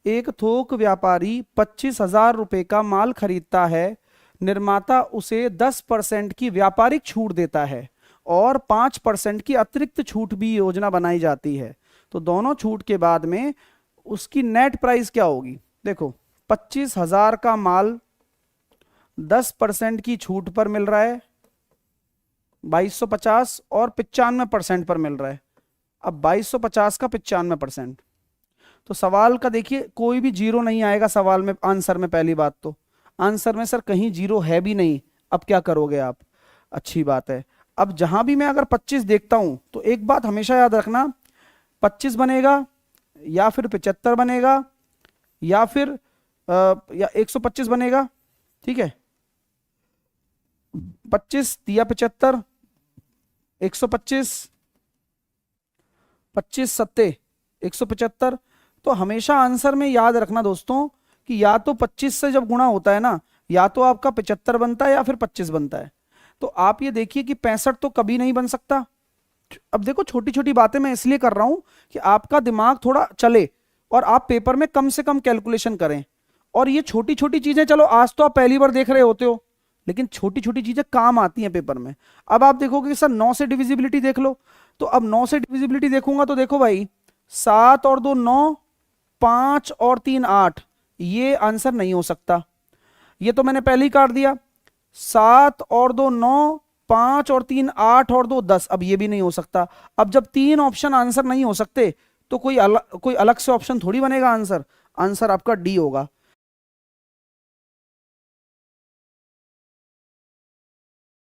एक थोक व्यापारी 25,000 रुपए का माल खरीदता है, निर्माता उसे 10% की व्यापारिक छूट देता है और 5% की अतिरिक्त छूट भी योजना बनाई जाती है। तो दोनों छूट के बाद में उसकी नेट प्राइस क्या होगी? देखो, 25,000 का माल 10% की छूट पर मिल रहा है 2250 और 95% पर मिल रहा है। अब 2250 का 95%, तो सवाल का देखिए कोई भी जीरो नहीं आएगा सवाल में, आंसर में। पहली बात तो आंसर में सर कहीं जीरो है भी नहीं। अब क्या करोगे आप? अच्छी बात है। अब जहां भी मैं अगर 25 देखता हूं तो एक बात हमेशा याद रखना, 25 बनेगा या फिर 75 बनेगा या फिर या 125 बनेगा। ठीक है, 25 या 75, 125, 25 सत्ते 175। तो हमेशा आंसर में याद रखना दोस्तों कि या तो 25 से जब गुणा होता है ना, या तो आपका 75 बनता है या फिर 25 बनता है। तो आप ये देखिए कि 65 तो कभी नहीं बन सकता। अब देखो, छोटी छोटी बातें मैं इसलिए कर रहा हूं कि आपका दिमाग थोड़ा चले और आप पेपर में कम से कम कैलकुलेशन करें। और ये छोटी छोटी चीजें, चलो आज तो आप पहली बार देख रहे होते हो, लेकिन छोटी छोटी चीजें काम आती हैं पेपर में। अब आप देखोगे कि सर 9 से डिविजिबिलिटी देख लो, तो अब 9 से डिविजिबिलिटी देखूंगा तो देखो भाई, 7 और 2 9, 5 और 3 8, ये आंसर नहीं हो सकता। ये तो मैंने पहले ही काट दिया। 7 और 2 9, 5 और 3 8 और 2 10, अब ये भी नहीं हो सकता। अब जब 3 ऑप्शन आंसर नहीं हो सकते तो कोई अलग से ऑप्शन थोड़ी बनेगा आंसर। आंसर आपका डी होगा।